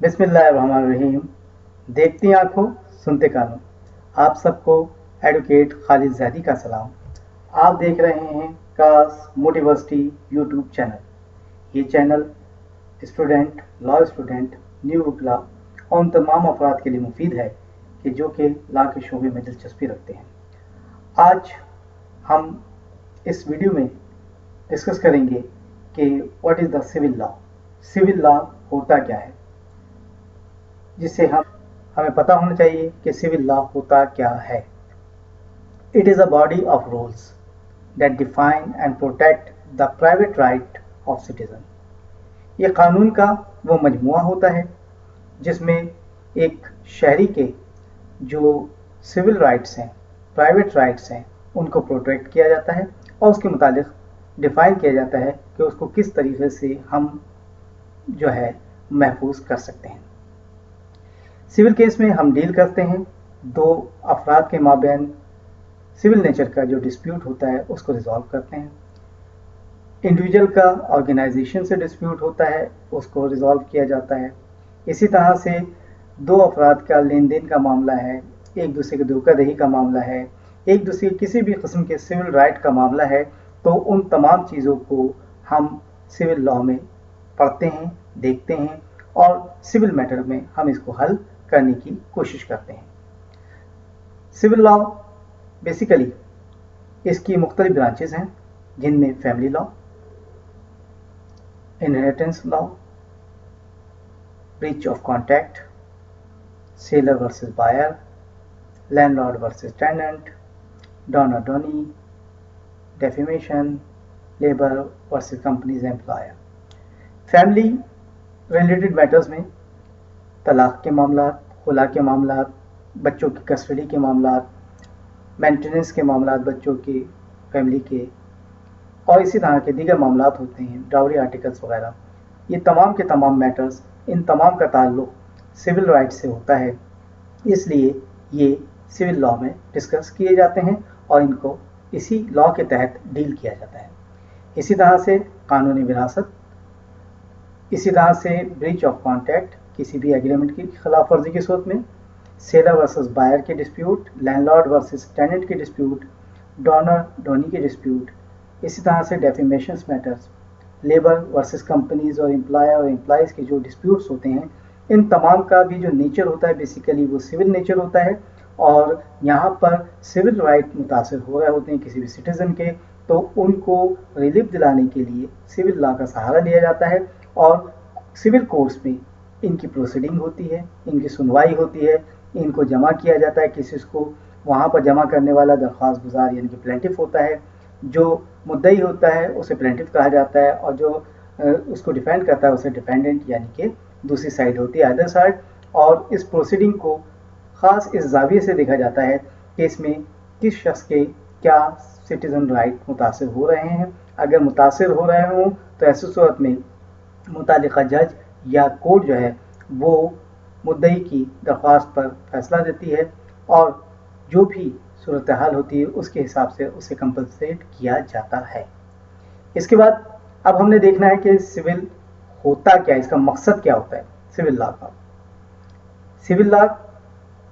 बिस्मिल्लाहिर्रहमानिर्रहीम। देखती आंखों सुनते कानों, आप सबको एडवोकेट खालिद ज़ैदी का सलाम। आप देख रहे हैं कास मोटिवर्सिटी यूट्यूब चैनल। ये चैनल स्टूडेंट, लॉ स्टूडेंट, न्यू बुकला और उन तमाम अफराद के लिए मुफीद है कि जो कि लॉ के शोबे में दिलचस्पी रखते हैं। आज हम इस वीडियो में डिस्कस करेंगे कि what is the civil law. Civil law होता क्या है, जिससे हमें पता होना चाहिए कि सिविल लॉ होता क्या है। It is a body of rules that define and protect the private right of citizen. ये कानून का वो मजमुआ होता है जिसमें एक शहरी के जो सिविल राइट्स हैं, प्राइवेट राइट्स हैं, उनको प्रोटेक्ट किया जाता है और उसके मुताबिक डिफाइन किया जाता है कि उसको किस तरीके से हम जो है महफूज कर सकते हैं। सिविल केस में हम डील करते हैं दो अफराद के माबैन सिविल नेचर का जो डिस्प्यूट होता है उसको रिजॉल्व करते हैं। इंडिविजुअल का ऑर्गेनाइजेशन से डिस्प्यूट होता है, उसको रिजॉल्व किया जाता है। इसी तरह से दो अफराद का लेन देन का मामला है, एक दूसरे के धोखाधड़ी का मामला है, एक दूसरे किसी भी किस्म के सिविल राइट का मामला है, तो उन तमाम चीज़ों को हम सिविल लॉ में पढ़ते हैं, देखते हैं और सिविल मैटर में हम इसको हल करने की कोशिश करते हैं। सिविल लॉ बेसिकली इसकी मुख्तलिफ ब्रांचेस हैं, जिनमें family law, inheritance law, breach of contract, seller versus buyer, landlord versus tenant, donor donee, defamation, labour versus companies employer. Family related matters में तलाक के मामला, खुला के मामला, बच्चों की कस्टडी के मामला, मेंटेनेंस के मामला बच्चों के, फैमिली के, और इसी तरह के दीगर मामला होते हैं, डाउरी आर्टिकल्स वगैरह। ये तमाम के तमाम मैटर्स, इन तमाम का ताल्लुक सिविल राइट से होता है, इसलिए ये सिविल लॉ में डिस्कस किए जाते हैं और इनको इसी लॉ के तहत डील किया जाता है। इसी तरह से कानूनी विरासत, इसी तरह से ब्रीच ऑफ कॉन्ट्रैक्ट, किसी भी एग्रीमेंट की खिलाफ वर्जी की सूरत में, सेलर वर्सेस बायर के डिस्प्यूट, लैंडलॉर्ड वर्सेस टेनेंट के डिस्प्यूट, डोनर डोनी के डिस्प्यूट, इसी तरह से defamation matters, labour versus companies और एम्प्लॉयज़ के जो डिस्प्यूट्स होते हैं, इन तमाम का भी जो नेचर होता है बेसिकली वो सिविल नेचर होता है। और यहाँ पर सिविल राइट मुतासर हो रहे होते हैं किसी भी सिटीज़न के, तो उनको रिलीफ दिलाने के लिए सिविल लॉ का सहारा लिया जाता है और सिविल कोर्ट्स में इनकी प्रोसीडिंग होती है, इनकी सुनवाई होती है, इनको जमा किया जाता है। किसी को वहाँ पर जमा करने वाला दरख्वास्त गुजार यानी कि प्लेंटिफ होता है, जो मुद्दई होता है उसे प्लेंटिफ कहा जाता है और जो उसको डिफेंड करता है उसे डिफेंडेंट यानी कि दूसरी साइड होती है, अदर साइड। और इस प्रोसीडिंग को ख़ास इस जाविये से देखा जाता है कि इसमें किस शख्स के क्या सिटीज़न राइट मुतासिर हो रहे हैं। अगर मुतासिर हो रहे हों तो ऐसी सूरत में मुतालिका जज या कोर्ट जो है वो मुद्दई की दरख्वास्त पर फैसला देती है और जो भी सूरत हाल होती है उसके हिसाब से उसे कंपनसेट किया जाता है। इसके बाद अब हमने देखना है कि सिविल होता क्या है, इसका मकसद क्या होता है सिविल लॉ का। सिविल लॉ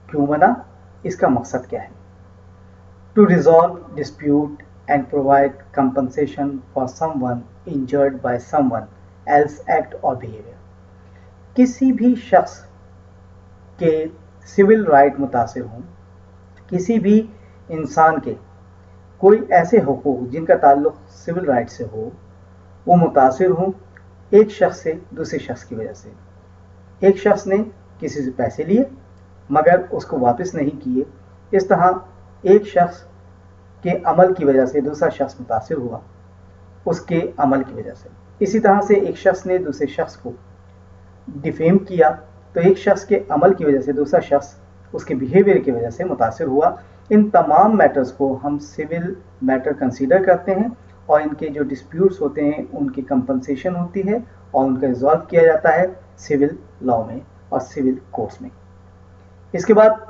क्यों बना, इसका मकसद क्या है? To resolve dispute and provide compensation for someone injured by someone else act और बिहेवियर। किसी भी शख्स के सिविल राइट मुतासिर हों, किसी भी इंसान के कोई ऐसे हुकूक जिनका ताल्लुक सिविल राइट से हो, वो मुतासिर हों एक शख्स से दूसरे शख्स की वजह से। एक शख्स ने किसी से पैसे लिए मगर उसको वापस नहीं किए, इस तरह एक शख्स के अमल की वजह से दूसरा शख्स मुतासिर हुआ उसके अमल की वजह से। इसी तरह से एक शख्स ने दूसरे शख्स को डिफेम किया तो एक शख्स के अमल की वजह से दूसरा शख्स उसके बिहेवियर की वजह से मुतासिर हुआ। इन तमाम मैटर्स को हम सिविल मैटर कंसीडर करते हैं और इनके जो डिस्प्यूट्स होते हैं उनकी कंपनसेशन होती है और उनका रिजॉल्व किया जाता है सिविल लॉ में और सिविल कोर्ट्स में। इसके बाद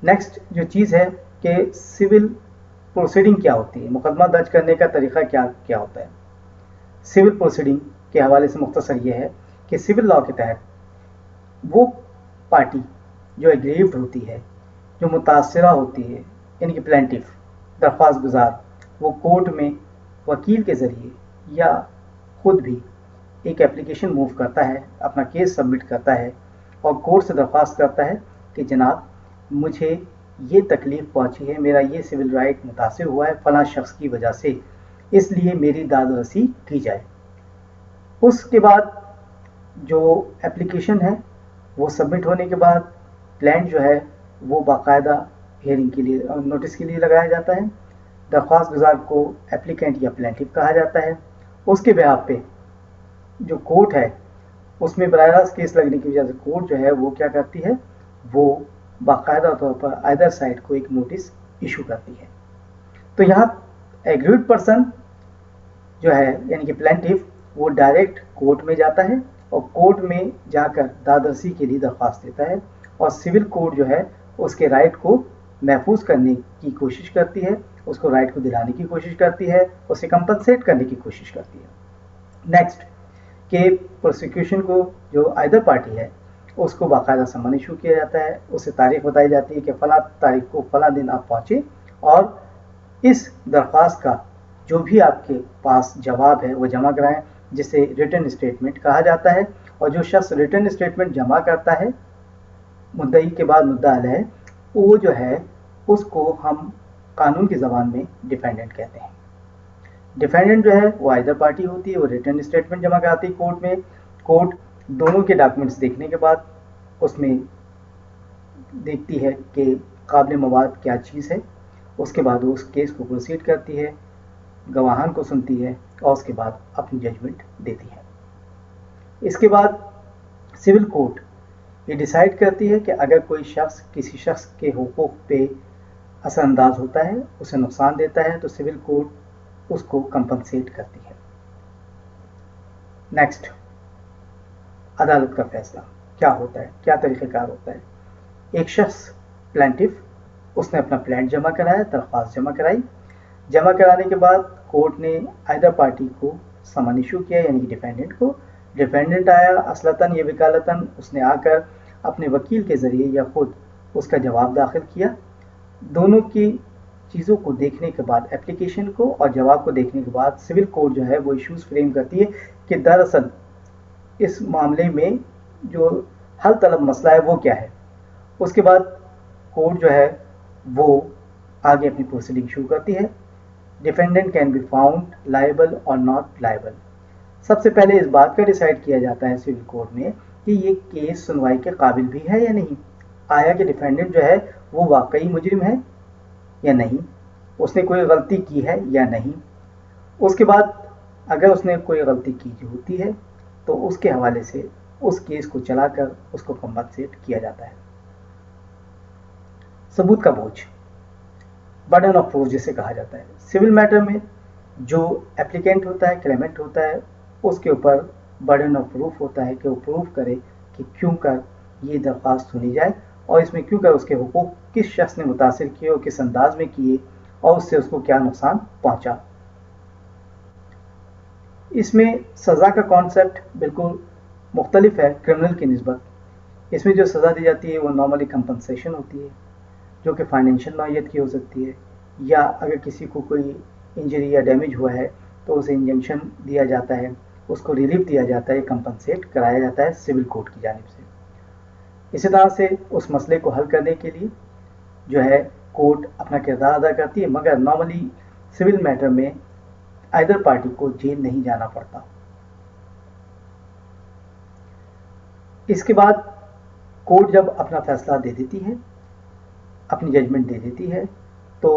नेक्स्ट जो चीज़ है कि सिविल प्रोसीडिंग क्या होती है, मुकदमा दर्ज करने का तरीका क्या होता है। सिविल प्रोसीडिंग के हवाले से मुख्तसर ये है कि सिविल लॉ के तहत وہ پارٹی جو ایگریوڈ ہوتی ہے، جو متاثرہ ہوتی ہے، یعنی کہ پلینٹف درخواست گزار، وہ کورٹ میں وکیل کے ذریعے یا خود بھی ایک اپلیکیشن موو کرتا ہے، اپنا کیس سبمٹ کرتا ہے اور کورٹ سے درخواست کرتا ہے کہ جناب مجھے یہ تکلیف پہنچی ہے، میرا یہ سول رائٹ متاثر ہوا ہے فلاں شخص کی وجہ سے، اس لیے میری داد رسی کی جائے۔ اس کے بعد جو اپلیکیشن ہے وہ سبمٹ ہونے کے بعد پلانٹ جو ہے وہ باقاعدہ ہیئرنگ کے لیے نوٹس کے لیے لگایا جاتا ہے۔ درخواست گزار کو اپلیکینٹ یا پلینٹف کہا جاتا ہے۔ اس کے بیہاف پہ جو کورٹ ہے اس میں براہ راست کیس لگنے کی وجہ سے کورٹ جو ہے وہ کیا کرتی ہے، وہ باقاعدہ طور پر آئدر سائڈ کو ایک نوٹس ایشو کرتی ہے۔ تو یہاں ایگریوڈ پرسن جو ہے یعنی کہ پلینٹف وہ ڈائریکٹ کورٹ میں جاتا ہے اور کورٹ میں جا کر دادرسی کے لیے درخواست دیتا ہے، اور سول کورٹ جو ہے اس کے رائٹ کو محفوظ کرنے کی کوشش کرتی ہے، اس کو رائٹ کو دلانے کی کوشش کرتی ہے، اسے کمپنسیٹ کرنے کی کوشش کرتی ہے۔ نیکسٹ کہ پروسیکیوشن کو جو آئدر پارٹی ہے اس کو باقاعدہ سمن ایشو کیا جاتا ہے، اسے تاریخ بتائی جاتی ہے کہ فلاں تاریخ کو فلاں دن آپ پہنچے اور اس درخواست کا جو بھی آپ کے پاس جواب ہے وہ جمع کرائیں، جسے ریٹن اسٹیٹمنٹ کہا جاتا ہے۔ اور جو شخص ریٹن اسٹیٹمنٹ جمع کرتا ہے مدعی کے بعد مدعا علیہ، وہ جو ہے اس کو ہم قانون کی زبان میں ڈیفینڈنٹ کہتے ہیں۔ ڈیفینڈنٹ جو ہے وہ آئدر پارٹی ہوتی ہے، وہ ریٹن اسٹیٹمنٹ جمع کراتی ہے کورٹ میں، کورٹ دونوں کے ڈاکومنٹس دیکھنے کے بعد اس میں دیکھتی ہے کہ قابل مواد کیا چیز ہے، اس کے بعد وہ اس کیس کو پروسیڈ کرتی ہے، گواہان کو سنتی ہے اور اس کے بعد اپنی ججمنٹ دیتی ہے۔ اس کے بعد سول کورٹ یہ ڈیسائیڈ کرتی ہے کہ اگر کوئی شخص کسی شخص کے حقوق پہ اثر انداز ہوتا ہے، اسے نقصان دیتا ہے، تو سول کورٹ اس کو کمپنسیٹ کرتی ہے۔ نیکسٹ، عدالت کا فیصلہ کیا ہوتا ہے، کیا طریقہ کار ہوتا ہے۔ ایک شخص پلینٹف اس نے اپنا پلانٹ جمع کرایا، درخواست جمع کرائی، جمع کرانے کے بعد کورٹ نے آئدر پارٹی کو سمن ایشو کیا یعنی کہ ڈیفینڈنٹ کو۔ ڈیفینڈنٹ آیا اصلتاً یا وکالتاً، اس نے آ کر اپنے وکیل کے ذریعے یا خود اس کا جواب داخل کیا۔ دونوں کی چیزوں کو دیکھنے کے بعد، اپلیکیشن کو اور جواب کو دیکھنے کے بعد سول کورٹ جو ہے وہ ایشوز فریم کرتی ہے کہ دراصل اس معاملے میں جو حل طلب مسئلہ ہے وہ کیا ہے۔ اس کے بعد کورٹ جو ہے وہ آگے اپنی پروسیڈنگ شروع کرتی ہے۔ Defendant can be found liable اور ناٹ لائبل۔ سب سے پہلے اس بات کا ڈیسائیڈ کیا جاتا ہے سول کورٹ میں کہ یہ کیس سنوائی کے قابل بھی ہے یا نہیں، آیا کہ ڈیفینڈنٹ جو ہے وہ واقعی مجرم ہے یا نہیں، اس نے کوئی غلطی کی ہے یا نہیں۔ اس کے بعد اگر اس نے کوئی غلطی کی ہوتی ہے تو اس کے حوالے سے اس کیس کو چلا کر اس کو کمپنسیٹ کیا جاتا ہے۔ ثبوت کا بوجھ، برڈن آف پروف جسے کہا جاتا ہے، سول میٹر میں جو اپلیکینٹ ہوتا ہے، کلیمنٹ ہوتا ہے، اس کے اوپر برڈن آف پروف ہوتا ہے کہ وہ پروف کرے کہ کیوں کر یہ درخواست سنی جائے اور اس میں کیوں کر اس کے حقوق کس شخص نے متاثر کیے اور کس انداز میں کیے اور اس سے اس کو کیا نقصان پہنچا۔ اس میں سزا کا کانسیپٹ بالکل مختلف ہے کرمنل کی نسبت۔ اس میں جو سزا دی جاتی ہے وہ نارملی کمپنسیشن ہوتی ہے جو کہ فائنینشیل نوعیت کی ہو سکتی ہے، یا اگر کسی کو کوئی انجری یا ڈیمیج ہوا ہے تو اسے انجنکشن دیا جاتا ہے، اس کو ریلیف دیا جاتا ہے، کمپنسیٹ کرایا جاتا ہے سول کورٹ کی جانب سے۔ اسی طرح سے اس مسئلے کو حل کرنے کے لیے جو ہے کورٹ اپنا کردار ادا کرتی ہے، مگر نارملی سول میٹر میں آئدر پارٹی کو جیل نہیں جانا پڑتا۔ اس کے بعد کورٹ جب اپنا فیصلہ دے دیتی ہے، اپنی ججمنٹ دے دیتی ہے، تو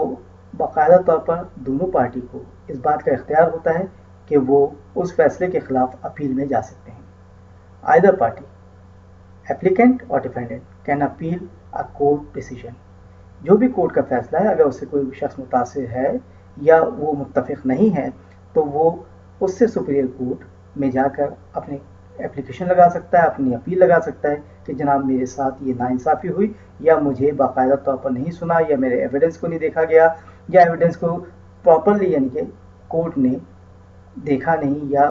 باقاعدہ طور پر دونوں پارٹی کو اس بات کا اختیار ہوتا ہے کہ وہ اس فیصلے کے خلاف اپیل میں جا سکتے ہیں۔ آئدر پارٹی اپلیکینٹ اور defendant can appeal a court decision. جو بھی کورٹ کا فیصلہ ہے اگر اس سے کوئی شخص متاثر ہے یا وہ متفق نہیں ہے تو وہ اس سے سپیریئر کورٹ میں جا کر اپنے اپلیکیشن لگا سکتا ہے، اپنی اپیل لگا سکتا ہے کہ جناب میرے ساتھ یہ ناانصافی ہوئی، یا مجھے باقاعدہ طور پر نہیں سنا، یا میرے ایویڈنس کو نہیں دیکھا گیا، یا ایویڈنس کو پراپرلی یعنی کہ کورٹ نے دیکھا نہیں یا